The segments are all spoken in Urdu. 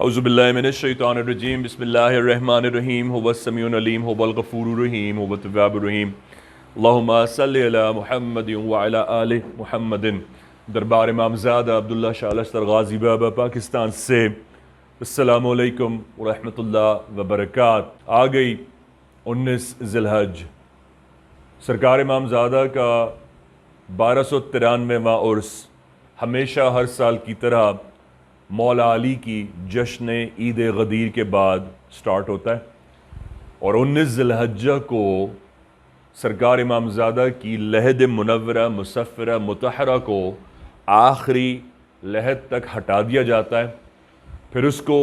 اعوذ باللہ من الشیطان الرجیم بسم اللہ الرحمن الرحیم هو السمیع العلیم هو الغفور الرحیم هو التواب الرحیم اللہم صلی علی محمد وعلی آل محمد۔ دربار امامزادہ عبداللہ شاہ لشتر غازی بابا پاکستان سے السلام علیکم ورحمۃ اللہ وبرکاتہ۔ آ گئی 19 ذی الحج، سرکار امامزادہ کا 1293واں عرس ہمیشہ ہر سال کی طرح مولا علی کی جشن عید غدیر کے بعد سٹارٹ ہوتا ہے، اور 19 ذی الحجہ کو سرکار امامزادہ کی لحد منورہ مسفرہ مطہرہ کو آخری لحد تک ہٹا دیا جاتا ہے، پھر اس کو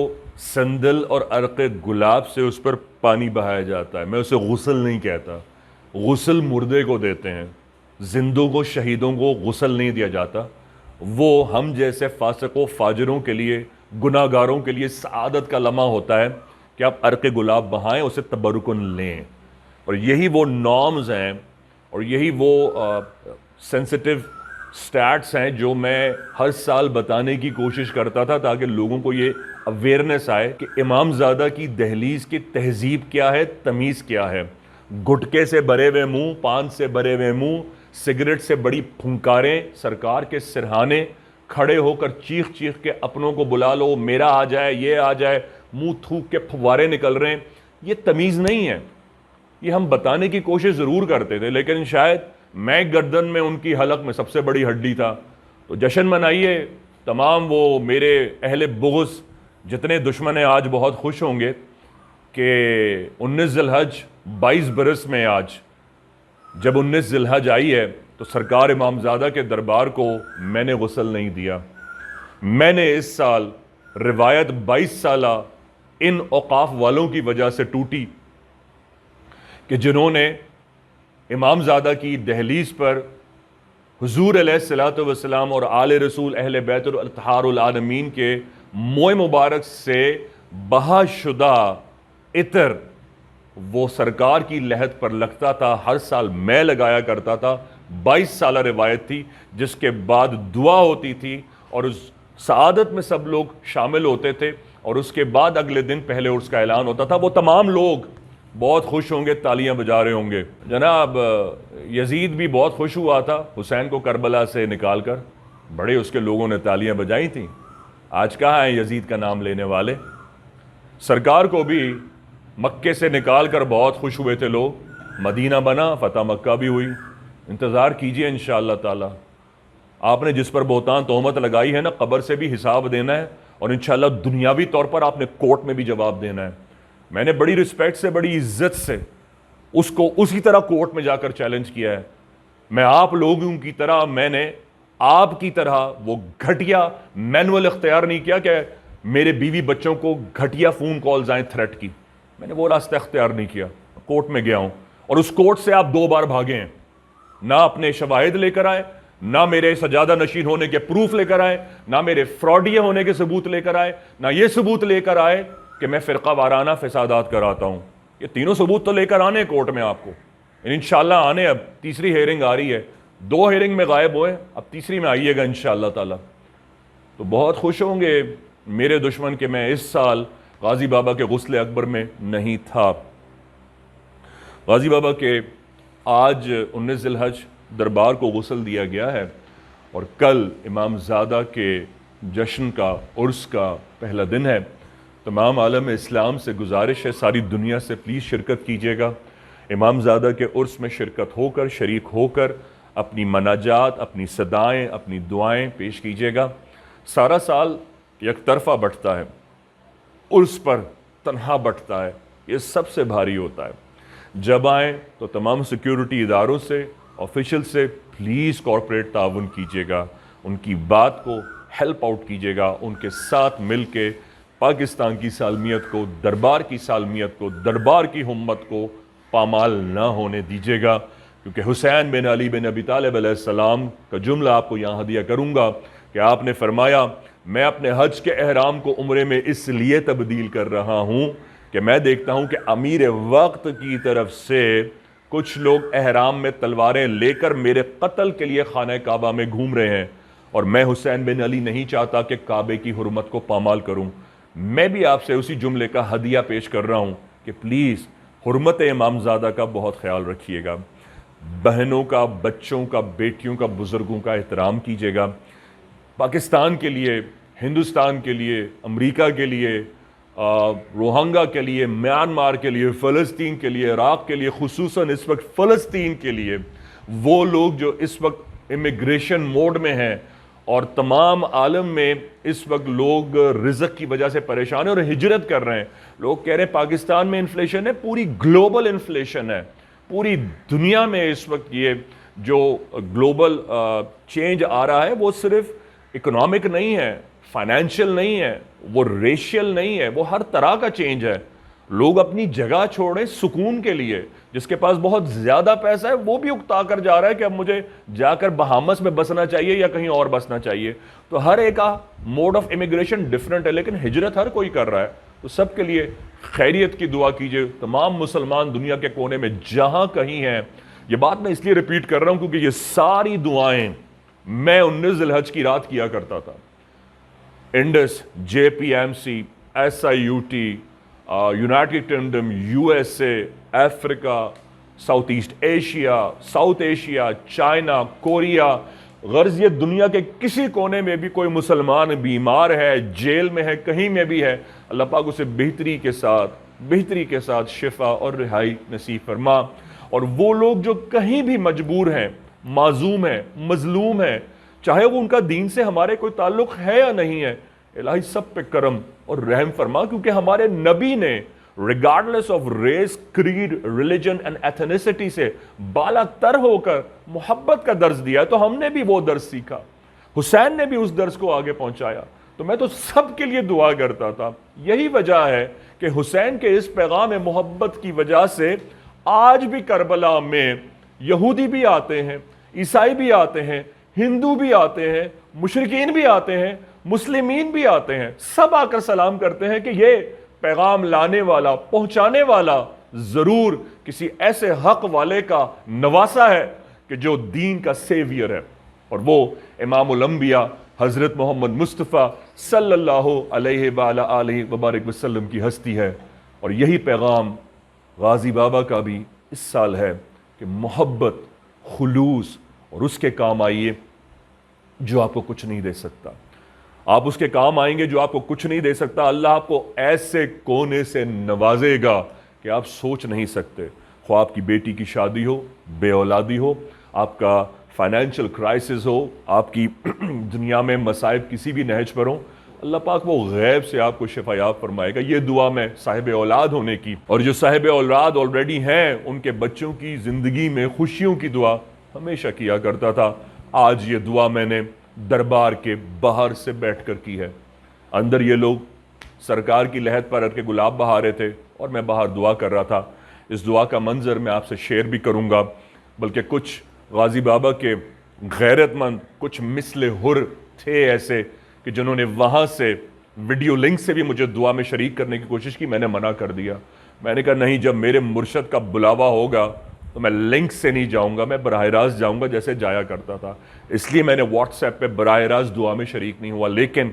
سندل اور عرق گلاب سے اس پر پانی بہایا جاتا ہے۔ میں اسے غسل نہیں کہتا، غسل مردے کو دیتے ہیں، زندوں کو شہیدوں کو غسل نہیں دیا جاتا۔ وہ ہم جیسے فاسق و فاجروں کے لیے، گناہ گاروں کے لیے سعادت کا لمحہ ہوتا ہے کہ آپ عرق گلاب بہائیں، اسے تبرکن لیں، اور یہی وہ نارمز ہیں اور یہی وہ سینسٹیو سٹیٹس ہیں جو میں ہر سال بتانے کی کوشش کرتا تھا تاکہ لوگوں کو یہ اویئرنیس آئے کہ امامزادہ کی دہلیز کی تہذیب کیا ہے، تمیز کیا ہے۔ گٹکے سے بھرے ہوئے منہ، پان سے بھرے ہوئے منہ، سگریٹ سے بڑی پھنکاریں، سرکار کے سرہانے، کھڑے ہو کر چیخ چیخ کے اپنوں کو بلا لو، میرا آ جائے، یہ آ جائے، منہ تھوک کے پھوارے نکل رہے ہیں، یہ تمیز نہیں ہے۔ یہ ہم بتانے کی کوشش ضرور کرتے تھے، لیکن شاید میں گردن میں ان کی حلق میں سب سے بڑی ہڈی تھا۔ تو جشن منائیے، تمام وہ میرے اہل بغض جتنے دشمن ہیں آج بہت خوش ہوں گے کہ 19 ذی الحج 22 برس میں آج جب 19 ذی الحج آئی ہے تو سرکار امامزادہ کے دربار کو میں نے غسل نہیں دیا۔ میں نے اس سال روایت 22 سالہ ان اوقاف والوں کی وجہ سے ٹوٹی کہ جنہوں نے امامزادہ کی دہلیز پر حضور علیہ الصلوۃ والسلام اور آل رسول اہل بیت الاطہار العالمین کے موئے مبارک سے بہا شدہ عطر وہ سرکار کی لحد پر لگتا تھا، ہر سال میں لگایا کرتا تھا۔ 22 سالہ روایت تھی جس کے بعد دعا ہوتی تھی اور اس سعادت میں سب لوگ شامل ہوتے تھے، اور اس کے بعد اگلے دن پہلے عرس کا اعلان ہوتا تھا۔ وہ تمام لوگ بہت خوش ہوں گے، تالیاں بجا رہے ہوں گے۔ جناب یزید بھی بہت خوش ہوا تھا حسین کو کربلا سے نکال کر، بڑے اس کے لوگوں نے تالیاں بجائی تھیں۔ آج کہاں ہیں یزید کا نام لینے والے؟ سرکار کو بھی مکے سے نکال کر بہت خوش ہوئے تھے لوگ، مدینہ بنا، فتح مکہ بھی ہوئی۔ انتظار کیجئے انشاءاللہ تعالی۔ آپ نے جس پر بہتان تہمت لگائی ہے نا، قبر سے بھی حساب دینا ہے، اور انشاءاللہ دنیاوی طور پر آپ نے کورٹ میں بھی جواب دینا ہے۔ میں نے بڑی رسپیکٹ سے، بڑی عزت سے اس کو اسی طرح کورٹ میں جا کر چیلنج کیا ہے۔ میں آپ لوگوں کی طرح، میں نے آپ کی طرح وہ گھٹیا مینول اختیار نہیں کیا کہ میرے بیوی بچوں کو گھٹیا فون کالز آئیں تھریٹ کی۔ میں نے وہ راستہ اختیار نہیں کیا، کورٹ میں گیا ہوں، اور اس کورٹ سے آپ 2 بار بھاگے ہیں۔ نہ اپنے شواہد لے کر آئے، نہ میرے سجادہ نشین ہونے کے پروف لے کر آئے، نہ میرے فراڈیہ ہونے کے ثبوت لے کر آئے، نہ یہ ثبوت لے کر آئے کہ میں فرقہ وارانہ فسادات کراتا ہوں۔ یہ تینوں ثبوت تو لے کر آنے کورٹ میں آپ کو، انشاءاللہ آنے۔ اب تیسری ہیئرنگ آ رہی ہے، 2 ہیئرنگ میں غائب ہوئے، اب تیسری میں آئیے گا انشاءاللہ تعالی۔ تو بہت خوش ہوں گے میرے دشمن کہ میں اس سال غازی بابا کے غسل اکبر میں نہیں تھا۔ غازی بابا کے آج 19 ذی الحج دربار کو غسل دیا گیا ہے، اور کل امامزادہ کے جشن کا، عرس کا پہلا دن ہے۔ تمام عالم اسلام سے گزارش ہے، ساری دنیا سے پلیز شرکت کیجیے گا، امامزادہ کے عرس میں شرکت ہو کر، شریک ہو کر اپنی مناجات، اپنی صدائیں، اپنی دعائیں پیش کیجیے گا۔ سارا سال یک طرفہ بٹتا ہے، عرس پر تنہا بٹتا ہے، یہ سب سے بھاری ہوتا ہے۔ جب آئیں تو تمام سیکیورٹی اداروں سے، آفیشل سے پلیز کارپوریٹ تعاون کیجیے گا، ان کی بات کو ہیلپ آؤٹ کیجیے گا، ان کے ساتھ مل کے پاکستان کی سالمیت کو، دربار کی سالمیت کو، دربار کی ہمت کو پامال نہ ہونے دیجیے گا، کیونکہ حسین بن علی بن ابی طالب علیہ السلام کا جملہ آپ کو یہاں ہدیہ کروں گا کہ آپ نے فرمایا، میں اپنے حج کے احرام کو عمرے میں اس لیے تبدیل کر رہا ہوں کہ میں دیکھتا ہوں کہ امیر وقت کی طرف سے کچھ لوگ احرام میں تلواریں لے کر میرے قتل کے لیے خانہ کعبہ میں گھوم رہے ہیں، اور میں حسین بن علی نہیں چاہتا کہ کعبے کی حرمت کو پامال کروں۔ میں بھی آپ سے اسی جملے کا ہدیہ پیش کر رہا ہوں کہ پلیز حرمت امامزادہ کا بہت خیال رکھیے گا، بہنوں کا، بچوں کا، بیٹیوں کا، بزرگوں کا احترام کیجیے گا۔ پاکستان کے لیے، ہندوستان کے لیے، امریکہ کے لیے، روہنگا کے لیے، میانمار کے لیے، فلسطین کے لیے، عراق کے لیے، خصوصاً اس وقت فلسطین کے لیے، وہ لوگ جو اس وقت امیگریشن موڈ میں ہیں اور تمام عالم میں اس وقت لوگ رزق کی وجہ سے پریشان ہیں اور ہجرت کر رہے ہیں۔ لوگ کہہ رہے ہیں پاکستان میں انفلیشن ہے، پوری گلوبل انفلیشن ہے، پوری دنیا میں اس وقت یہ جو گلوبل چینج آ رہا ہے وہ صرف اکنامک نہیں ہے، فائنینشیل نہیں ہے، وہ ریشیل نہیں ہے، وہ ہر طرح کا چینج ہے۔ لوگ اپنی جگہ چھوڑیں سکون کے لیے، جس کے پاس بہت زیادہ پیسہ ہے وہ بھی اکتا کر جا رہا ہے کہ اب مجھے جا کر بہامس میں بسنا چاہیے یا کہیں اور بسنا چاہیے۔ تو ہر ایک کا موڈ آف امیگریشن ڈیفرنٹ ہے، لیکن ہجرت ہر کوئی کر رہا ہے۔ تو سب کے لیے خیریت کی دعا کیجئے، تمام مسلمان دنیا کے کونے میں جہاں کہیں ہیں۔ یہ بات میں اس لیے ریپیٹ کر رہا ہوں کیونکہ یہ ساری دعائیں میں 19 ذی الحج کی رات کیا کرتا تھا۔ Indus, J P M C, S I U T, United Kingdom, U S A, افریقہ، South East Asia, South Asia, China, Korea, غرض یہ دنیا کے کسی کونے میں بھی کوئی مسلمان بیمار ہے، جیل میں ہے، کہیں میں بھی ہے، اللہ پاک اسے بہتری کے ساتھ شفا اور رہائی نصیب فرما۔ اور وہ لوگ جو کہیں بھی مجبور ہیں، معزوم ہیں، مظلوم ہیں، چاہے وہ ان کا دین سے ہمارے کوئی تعلق ہے یا نہیں ہے، الہی سب پہ کرم اور رحم فرما، کیونکہ ہمارے نبی نے regardless of race, creed, religion and ethnicity سے بالا تر ہو کر محبت کا درس دیا ہے، تو ہم نے بھی وہ درس سیکھا، حسین نے بھی اس درس کو آگے پہنچایا۔ تو میں تو سب کے لیے دعا کرتا تھا۔ یہی وجہ ہے کہ حسین کے اس پیغام محبت کی وجہ سے آج بھی کربلا میں یہودی بھی آتے ہیں، عیسائی بھی آتے ہیں، ہندو بھی آتے ہیں، مشرکین بھی آتے ہیں، مسلمین بھی آتے ہیں، سب آ کر سلام کرتے ہیں کہ یہ پیغام لانے والا، پہنچانے والا ضرور کسی ایسے حق والے کا نواسا ہے کہ جو دین کا سیویئر ہے، اور وہ امام الانبیاء حضرت محمد مصطفیٰ صلی اللہ علیہ وآلہ آلہ وبارک وسلم کی ہستی ہے۔ اور یہی پیغام غازی بابا کا بھی اس سال ہے کہ محبت، خلوص اور اس کے کام آئیے جو آپ کو کچھ نہیں دے سکتا۔ آپ اس کے کام آئیں گے جو آپ کو کچھ نہیں دے سکتا۔ اللہ آپ کو ایسے کونے سے نوازے گا کہ آپ سوچ نہیں سکتے۔ خواہ آپ کی بیٹی کی شادی ہو، بے اولادی ہو، آپ کا فائنینشیل کرائسس ہو، آپ کی دنیا میں مصائب کسی بھی نہج پر ہوں، اللہ پاک وہ غیب سے آپ کو شفا یاب فرمائے گا۔ یہ دعا میں صاحب اولاد ہونے کی، اور جو صاحب اولاد آلریڈی ہیں ان کے بچوں کی زندگی میں خوشیوں کی دعا ہمیشہ کیا کرتا تھا۔ آج یہ دعا میں نے دربار کے باہر سے بیٹھ کر کی ہے۔ اندر یہ لوگ سرکار کی لحد پر اڑ کے گلاب بہا رہے تھے اور میں باہر دعا کر رہا تھا۔ اس دعا کا منظر میں آپ سے شیئر بھی کروں گا، بلکہ کچھ غازی بابا کے غیرت مند، کچھ مثل حر تھے ایسے کہ جنہوں نے وہاں سے ویڈیو لنک سے بھی مجھے دعا میں شریک کرنے کی کوشش کی، میں نے منع کر دیا۔ میں نے کہا نہیں، جب میرے مرشد کا بلاوا ہوگا تو میں لنک سے نہیں جاؤں گا، میں براہ راست جاؤں گا جیسے جایا کرتا تھا۔ اس لیے میں نے واٹس ایپ پہ براہ راست دعا میں شریک نہیں ہوا، لیکن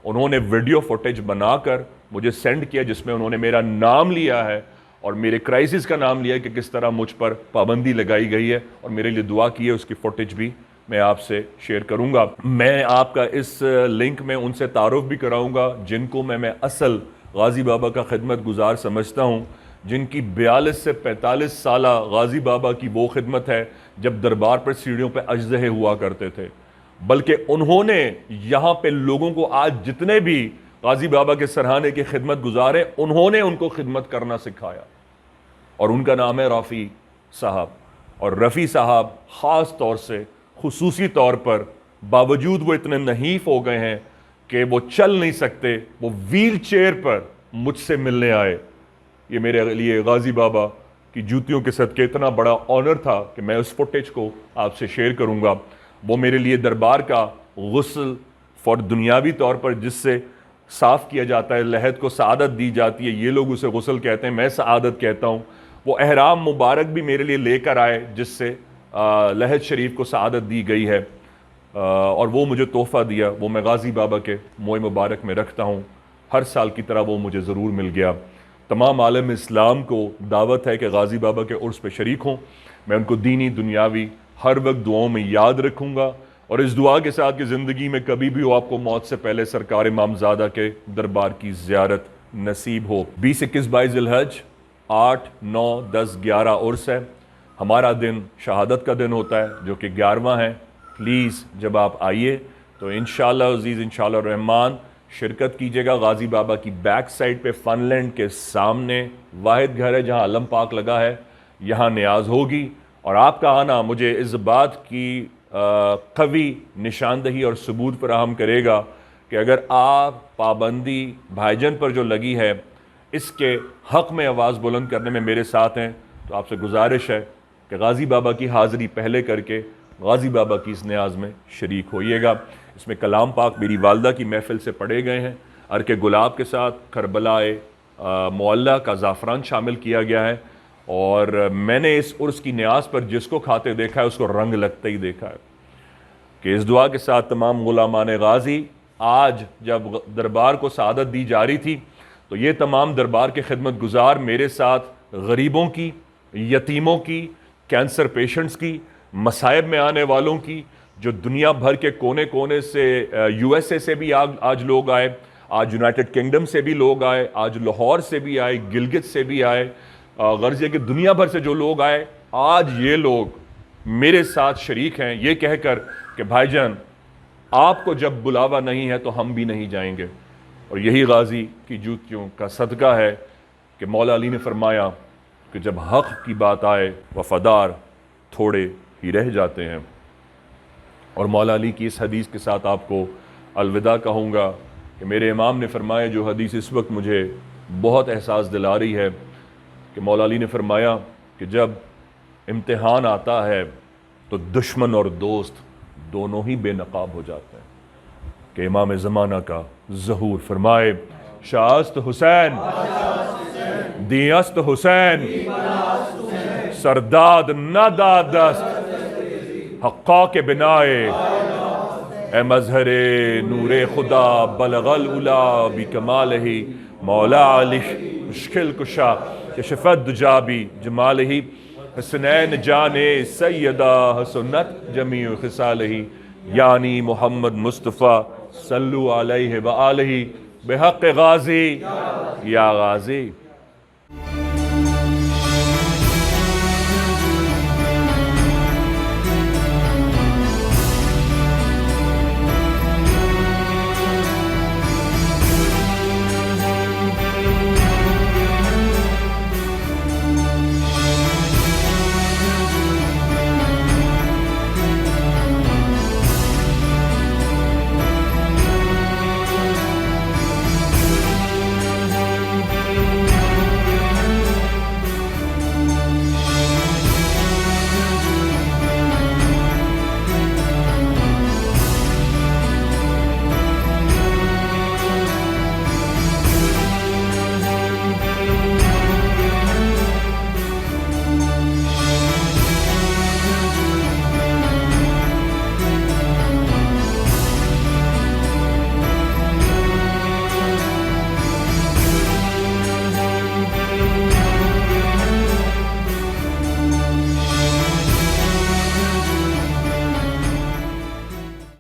انہوں نے ویڈیو فوٹیج بنا کر مجھے سینڈ کیا جس میں انہوں نے میرا نام لیا ہے اور میرے کرائسس کا نام لیا ہے کہ کس طرح مجھ پر پابندی لگائی گئی ہے، اور میرے لیے دعا کی ہے۔ اس کی فوٹیج بھی میں آپ سے شیئر کروں گا۔ میں آپ کا اس لنک میں ان سے تعارف بھی کراؤں گا جن کو میں اصل غازی بابا کا خدمت گزار سمجھتا ہوں، جن کی 42 سے 45 سالہ غازی بابا کی وہ خدمت ہے جب دربار پر سیڑھیوں پہ اجزہے ہوا کرتے تھے، بلکہ انہوں نے یہاں پہ لوگوں کو آج جتنے بھی غازی بابا کے سرہانے کی خدمت گزار ہیں، انہوں نے ان کو خدمت کرنا سکھایا، اور ان کا نام ہے رفیع صاحب۔ اور رفیع صاحب خاص طور سے، خصوصی طور پر، باوجود وہ اتنے نحیف ہو گئے ہیں کہ وہ چل نہیں سکتے، وہ ویل چیئر پر مجھ سے ملنے آئے۔ یہ میرے لیے غازی بابا کی جوتیوں کے صدقے اتنا بڑا آنر تھا کہ میں اس فوٹیج کو آپ سے شیئر کروں گا۔ وہ میرے لیے دربار کا غسل فار دنیاوی طور پر جس سے صاف کیا جاتا ہے، لحد کو سعادت دی جاتی ہے، یہ لوگ اسے غسل کہتے ہیں، میں سعادت کہتا ہوں، وہ احرام مبارک بھی میرے لیے لے کر آئے جس سے لحد شریف کو سعادت دی گئی ہے، اور وہ مجھے تحفہ دیا، وہ میں غازی بابا کے موئے مبارک میں رکھتا ہوں۔ ہر سال کی طرح وہ مجھے ضرور مل گیا۔ تمام عالم اسلام کو دعوت ہے کہ غازی بابا کے عرس پہ شریک ہوں۔ میں ان کو دینی دنیاوی ہر وقت دعاؤں میں یاد رکھوں گا، اور اس دعا کے ساتھ کہ زندگی میں کبھی بھی ہو آپ کو موت سے پہلے سرکار امامزادہ کے دربار کی زیارت نصیب ہو۔ 20، 21، 22 ذی الحج، 8، 9، 10، 11 عرس ہے۔ ہمارا دن شہادت کا دن ہوتا ہے جو کہ 11واں ہے۔ پلیز جب آپ آئیے تو انشاءاللہ عزیز، انشاءاللہ الرحمن شرکت کیجیے گا۔ غازی بابا کی بیک سائڈ پہ فن لینڈ کے سامنے واحد گھر ہے جہاں علم پاک لگا ہے، یہاں نیاز ہوگی، اور آپ کا آنا مجھے اس بات کی قوی نشاندہی اور ثبوت فراہم کرے گا کہ اگر آپ پابندی بھائی جان پر جو لگی ہے اس کے حق میں آواز بلند کرنے میں میرے ساتھ ہیں، تو آپ سے گزارش ہے کہ غازی بابا کی حاضری پہلے کر کے غازی بابا کی اس نیاز میں شریک ہوئیے گا۔ اس میں کلام پاک میری والدہ کی محفل سے پڑھے گئے ہیں، عرق گلاب کے ساتھ کربلا معلیٰ کا زعفران شامل کیا گیا ہے، اور میں نے اس عرس کی نیاز پر جس کو کھاتے دیکھا ہے اس کو رنگ لگتا ہی دیکھا ہے کہ اس دعا کے ساتھ تمام غلامان غازی، آج جب دربار کو سعادت دی جا رہی تھی تو یہ تمام دربار کے خدمت گزار میرے ساتھ غریبوں کی، یتیموں کی، کینسر پیشنٹس کی، مصائب میں آنے والوں کی، جو دنیا بھر کے کونے کونے سے USA سے بھی آج لوگ آئے، آج یونائٹڈ کنگڈم سے بھی لوگ آئے، آج لاہور سے بھی آئے، گلگت سے بھی آئے، غرض یہ کہ دنیا بھر سے جو لوگ آئے، آج یہ لوگ میرے ساتھ شریک ہیں یہ کہہ کر کہ بھائی جان آپ کو جب بلاوا نہیں ہے تو ہم بھی نہیں جائیں گے۔ اور یہی غازی کی جوتیوں کا صدقہ ہے کہ مولا علی نے فرمایا کہ جب حق کی بات آئے وفادار تھوڑے ہی رہ جاتے ہیں۔ اور مولا علی کی اس حدیث کے ساتھ آپ کو الوداع کہوں گا کہ میرے امام نے فرمایا، جو حدیث اس وقت مجھے بہت احساس دلا رہی ہے، کہ مولا علی نے فرمایا کہ جب امتحان آتا ہے تو دشمن اور دوست دونوں ہی بے نقاب ہو جاتے ہیں، کہ امام زمانہ کا ظہور فرمائے شاست حسین دیست حسین سرداد نہ دادست حقا کے بنائے اے مظہر نور خدا بلغ العلا بکمالہ مولا علی مشکل کشا کشفت دجا بھی جمالہ حسنین جان سیدہ حسنت جمیع خصالہ یعنی محمد مصطفیٰ صلو علیہ وآلہ بحق غازی یا غازی۔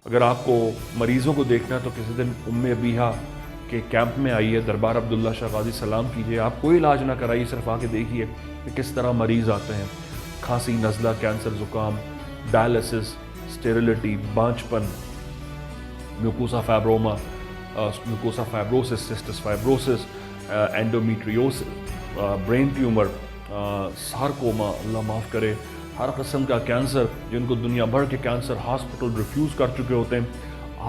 اگر آپ کو مریضوں کو دیکھنا ہے تو کسی دن ام ابیہا کے کیمپ میں آئیے، دربار عبداللہ شاہ غازی سلام کیجیے، آپ کوئی علاج نہ کرائیے، صرف آ کے دیکھیے کہ کس طرح مریض آتے ہیں، کھانسی، نزلہ، کینسر، زکام، ڈائلسس، اسٹیریلٹی، بانجپن، mucosa fibroma, mucosa fibrosis, cystic fibrosis, endometriosis, brain tumour, sarcoma, اللہ معاف کرے، ہر قسم کا کینسر، جن کو دنیا بھر کے کینسر ہاسپٹل ریفیوز کر چکے ہوتے ہیں،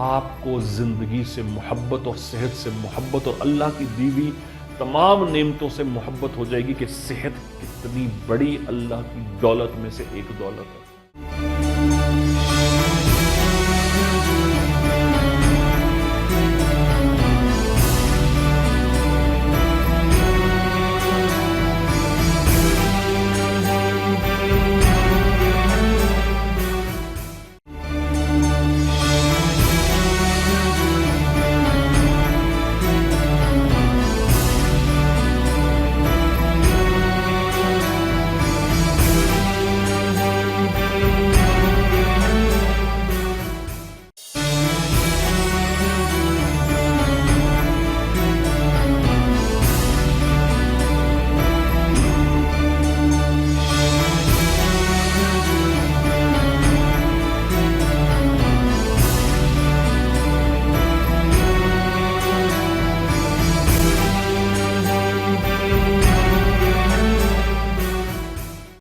آپ کو زندگی سے محبت اور صحت سے محبت اور اللہ کی دی ہوئی تمام نعمتوں سے محبت ہو جائے گی کہ صحت کتنی بڑی اللہ کی دولت میں سے ایک دولت ہے۔